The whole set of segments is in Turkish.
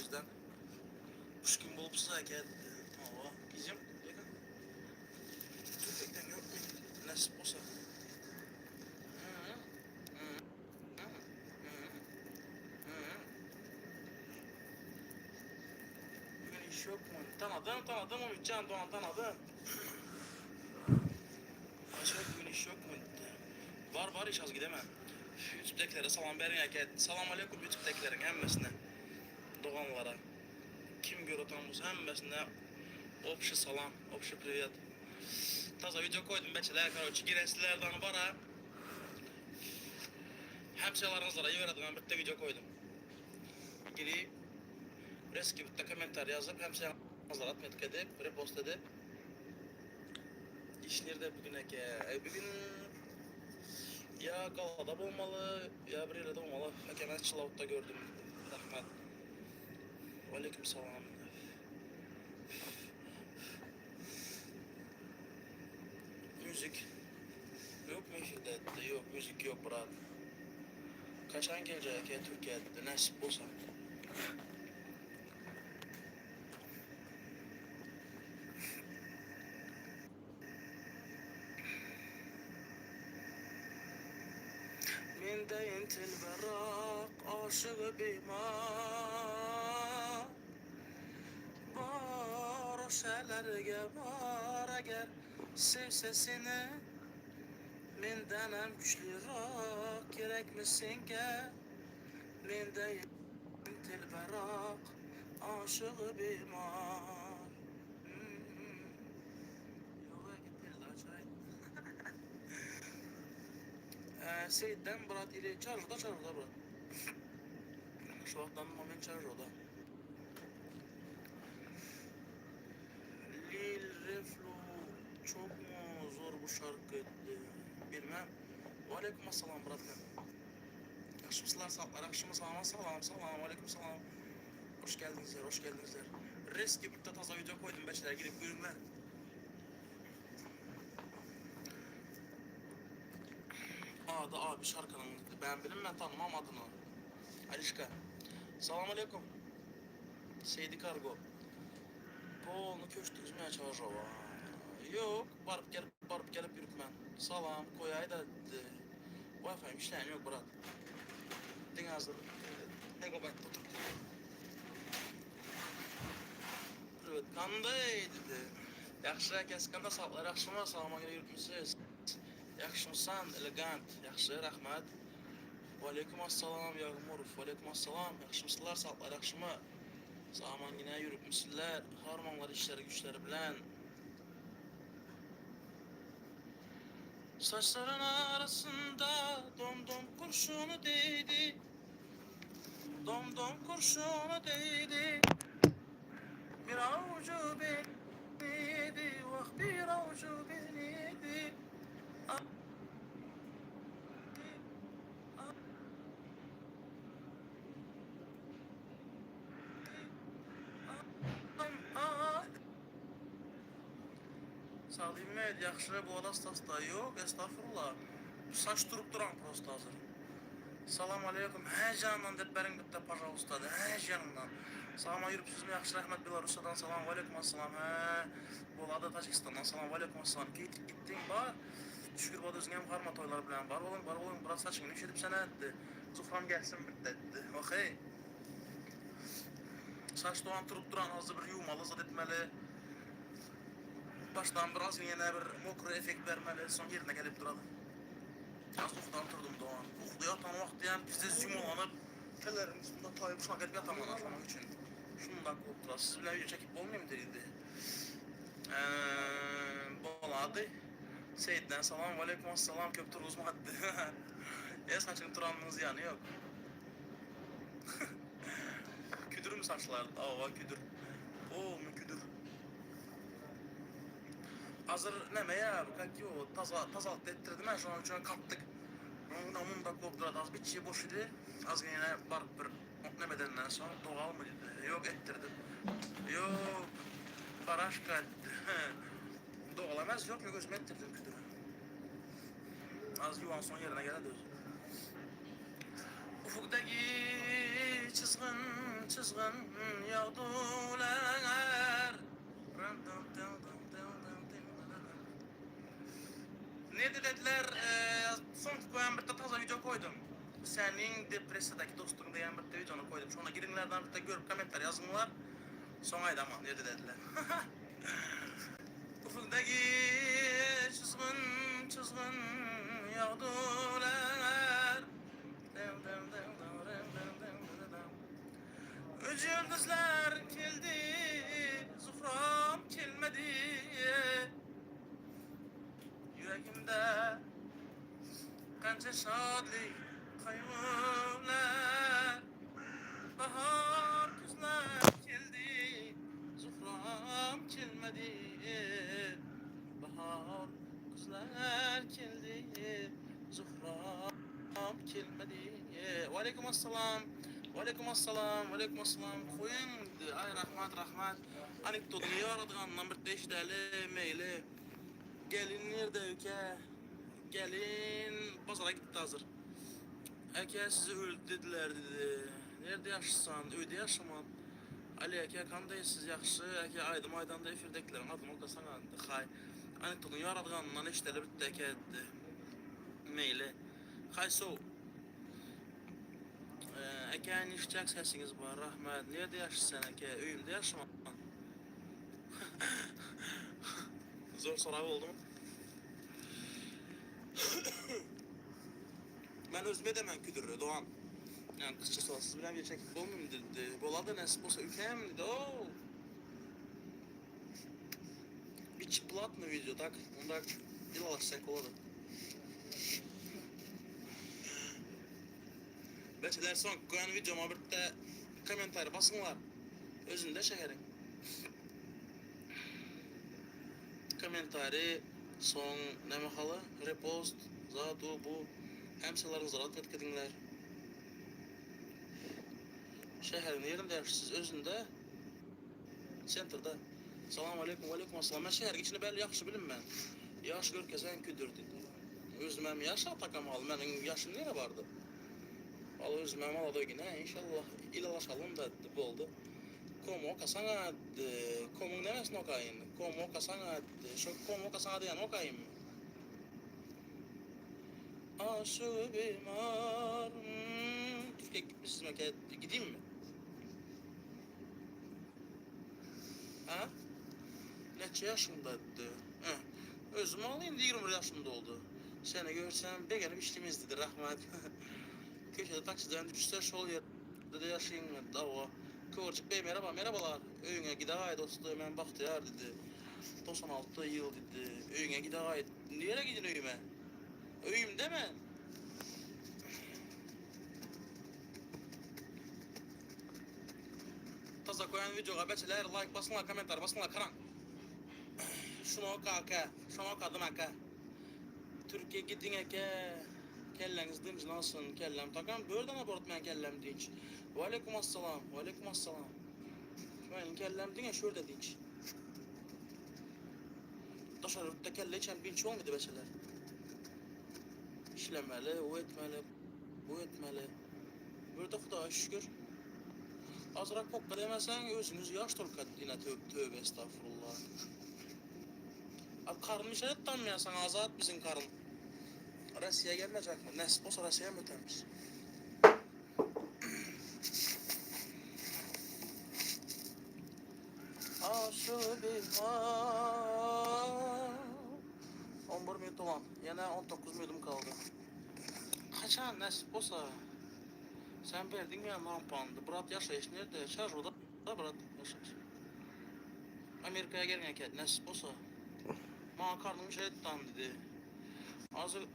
yüzden. 3 gün bulup size geldi. Hava. Gizim. Bakın. Köpekten yok mu? Nasip olsa. Bugün iş yok mu? Tanıdım. Ümitcan Doğan tanıdım. Acaba bugün iş yok mu? Var iş az gidemem. YouTube'dakilere salam verin ya. Salam aleyküm YouTube'dakilerin hemmesine. Doğanlara. Kim gör otanımız hemmesine. Общий salam, общий привет. Taza video koydum beçeler, короче, gireslilerden var ha. Hemşehrilerinizlere yöredim, bitti video koydum. Girip, reski bitti komentar yazıp, hemşehrilerinizlere atmet edip, repost edip. İşlerde bugün bugün ya Galada olmalı, ya bir yerde olmalı. Hemen Çılavut'ta gördüm. Rahmet. Aleyküm salam. Müzik. Yok mu şiddette? Yok, müzik yok bırak. Kaçan gelecek ya Türkiye'de nasip olsa. Mende intil berak aşığı bimar. Bar o şeylerge var eğer sev sesini. Menden hem güçlü rak gerek misin gel. Mende intil berak aşığı bimar. Yola gitti laçay. Seyitten Murat ile çarjda Murat. Şu andan moment çarjda. Lil Reflu çok mu zor bu şarkı bilmem. Aleyküm assalam Murat. Akşamsılar saatler, akşamı salam, aleyküm salam. Hoş geldinizler. Reski bir taza video koydum beçler girip buyurunlar. Adı abi şarkının ben bilim tanımam adını. Alişka. Salam aleyküm. Seydi Kargo. Polnu köştüzmeye çağırıyor. Yok, barıp gelip yürütmen. Salam, koyay da Wi-Fi işleyen yok bırak. Din hazır. Megabyte tutup. Evet, kanday dedi. Yaxşı keskanda sağlar, yaxşıma salama gele yürütmüsüz. Yaxşımsan, elegant, yaxşı, rahmat. Aleyküm assalam, Yağmurov. Aleyküm assalam, yaxşımsılar sağlar, yaxşıma. Zaman yine yürütmüşsüzler, harmanlar işleri güçleri bilen. Saçların arasında domdom kurşunu değdi. Domdom kurşunu değdi. Bir avucu beniydi, vah bir avucu beniydi. Salim Mehmet, yaxşı bu adastasda yok, estağfurullah. Saç durup duran prosta hazır. Salam aleyküm, heyecandan dep berin bitti, pожалуйста, heyecandan. Salama yürüp siz mi yaxşı rahmet Belarus'tan salam, aleyküm assalam, bu adı Tacikistan'dan salam, aleyküm assalam. Gittin var, şükür bu özüne hem harma toylar bilen var oğlum, biraz saçını üşedip sana etti. Zufram gelsin bitti etti, okey. Saç doğan durup duran hazır bir yumalı, zat etmeli. Baştan biraz yine bir mokru efekt vermeli, son yerine gelip duradı. Az ufuktan oturdum Doğan. Ufukta yatan vaktiyen bizde zümolanıp tellerin üstünde tayıp şuna gelip yataman atlamak için. Şundan korktular. Siz bile video çekip olmuyor mu dedi. Boladı. Seyit'den salam, aleyküm assalam, köptür uzmadı. Saçın turanınız yani yok. Küdür mü saçlar? Ava küdür. Mu küdür. Hazır neme ya, kaki o tazalık ettirdim ben şu an için kattık. Onun da koptular az bir şey boş idi. Az yine barıp bir nemedenden sonra doğal mı dedi. Yok ettirdim. Yok paraşka etti. Doğalamaz yok özüme ettirdim küdürü. Az yuvan son yerine geledi özü. Ufukdaki çizgin çizgin yağdular. Ne dediler? Son koyan bir taza video koydum. Senin depresiyadaki dostun diyen bir videonu koydum. Sonra girinlerden bir de görüp komentar yazınlar. Son ayda ama ne dediler? Ufukdaki çizgin çizgin yağdular. Öc yıldızlar keldi, zufram kelmedi. Yüreğimde kanca şadlik kaygılar. Bahar kızlar keldi, zufram kelmedi. Bahar kızlar keldi, zufram kelmedi. Ve aleyküm assalam. Aleyküm assalam. Aleyküm assalam. Koyun. Ay rahmat. Anekdotunu yaradığından bir deşdeli meyli. Gelin nerede ülke? Gelin pazara gitti hazır. Eke sizi öldü dediler dedi. Nerede yaşasan, öde yaşaman. Ali eke kandaysız yaxşı, eke aydım aydanda efirdeklerin adını okasan andı. Hay. Anekdotunu yaradığından eşdeli bitti eke etti. Meyli. Hay so. Eke nişcak sesiniz var rahmet. Nerede yaşasan eke? Öyümde yaşaman. Zor soru oldu mu? Ben özüme de mən küdürü Doğan. Yani kızça soğasız bilen bir çekip olmayayım dedi. Boladı nasip olsa ülkem dedi. Oo. Bir çıplatma video tak. Onda ilalaşsak oladı. Beçeler son koyan videoma bir de komentar basınlar. Özünde şekerin. Komentari son ne makalı? Repost. Zato bu. Hemşalarınızı rahat etkedinler. Şehrin yerinde yaşasız özünde. Center'da. Salam aleyküm, aleyküm assalam. Ben şehir içinde belli yaxşı bilim ben. Yaş görkesen küdür dedi. Özümem yaşa takamalı. Benim yaşım nere vardı? Vallahi özümem aladı yine. İnşallah ilalaşalım da bu oldu. Komo kasana komun nemesin okayın. Komo kasana şu komo kasana diyen okayın mı? Aşığı bimar. Türkiye gitmişsiniz memleket. Gideyim mi? Ha? Neçə yaşındadır? Özüm alayım 20 yaşımda oldu. Seni görsem bir gelip işlemizdi rahmet. Köşede taksiden düşse şol yerde yaşayın da o. Kıvırcık Bey merhabalar. Öyüne gideğay dostu ben Bahtiyar dedi. 96 yıl dedi. Öyüne gideğay. Nereye gidin öyüme? Öyüm deme. Taza koyan videoya beçeler like basınlar, komentar basınlar karan. Şunu kaka, şunu kadın aka. Türkiye gidin eke. Kelleniz dinç nasılsın? Kellem takan. Böğürden abort men kellem dinç. Ve aleyküm assalam. Ve aleyküm assalam. Ben kellem dinç şurada dinç. Dışarıda kelle içen dinç olmadı beşeler. İşlemeli, o etmeli, bu etmeli. Burada Xudoya şükür. Azırak pokka demesen özünüz yaş tolkat yine tövbe estağfurullah. Abi karnını işaret tanımayasan azat bizim karın. Rusya'ya gelmeyecek mi? Nasip olsa Rusya'ya mı ötemiz? Aşı bir var. 11 minut olan. Yine 19 minutum kaldı. Kaçan nasip olsa. Sen verdin ya lampandı. Bırak yaşayış nerede? Şarj oda da bırak yaşayış. Amerika'ya gelmeye ket nasip olsa. Bana karnım şey etti dedi. Hazır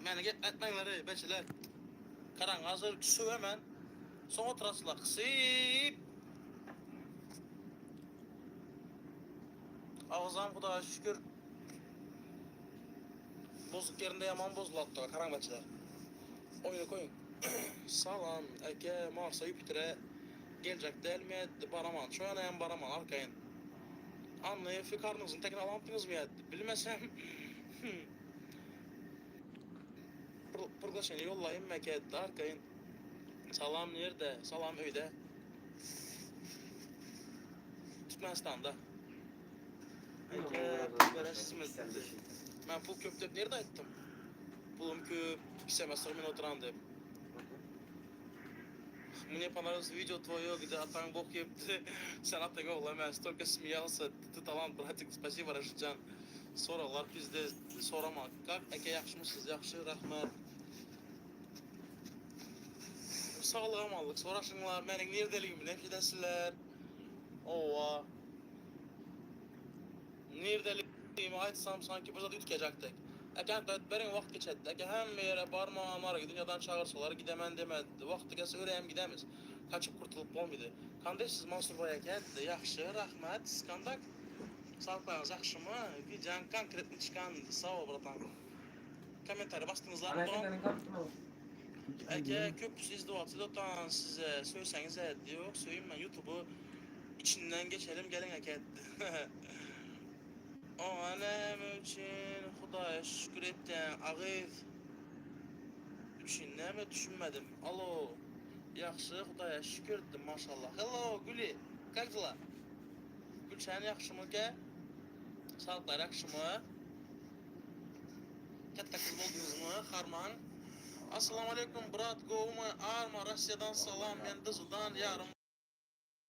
beni etmekleri beşiler. Karan hazır su hemen. Son oturasılar kısıp. Ağzım Xudoya şükür. Bozuk yerinde yaman bozulattı. Karan beşiler. Oyunu koyun. Salam, eke, Mars'a Jüpiter'e gelecek değil mi? Baraman. Şu an en baraman arkayın. Anlayıp fikarınızın tekrar alantınız mı yetti? Bilmesem. Pırgaşını yollayın meketti arkayın. Salam nerede? Salam öyde. Türkmenistan'da. Pul verəsizsiniz. Ben pul köp dep nerede aytdım? Pulum köp, 2 semestr men oturan dep. Мне понравилось видео твое, где Атан Бог епті. Sen attın oğlum, ben столько смеялся. Ты талант, братик, спасибо, Рашидcan. Soralar bizde soramak. Как, eke yaxşımısınız, yaxşı, rahmet. Sağlığa amallık, soraşınlar, menin neredeligimi, hemşedəsilər. Ova. Neredeligimi aytsam sanki burada ütkəcəkdik. Eken berin vaxt geçedi. Eken hem yere barmağına dünyadan çağırsalar gidemem demedi. Vaxtı gelse öyrəyəm gidemiz. Kaçıp kurtulup olmadı. Kandeş siz Mansur Baya geldi. Yaxşı, rahmet. Siz kandak. Sağlıklarınız yaxşı mı? Videonun konkretini çıkandı. Sağ ol bratan. Komentari bastınızlar mı? Eke köprüsü izdivatı otan size söyleseniz etti. Yok söyleyeyim ben YouTube'u içinden geçelim gelin eke O annem için Xudaya şükür ettim. Ağız için neme düşünmedim. Alo. Yaxşı Xudaya şükür ettim maşallah. Hello Gülü. Как дела? Gülşen yaxşı mı ki? Sağlıklar yaxşı mı? Katta kız oldunuz mu? Harman. Assalamu alaikum brat. Govuma Arma Rusya'dan salam. Ben Dızıl'dan yarım.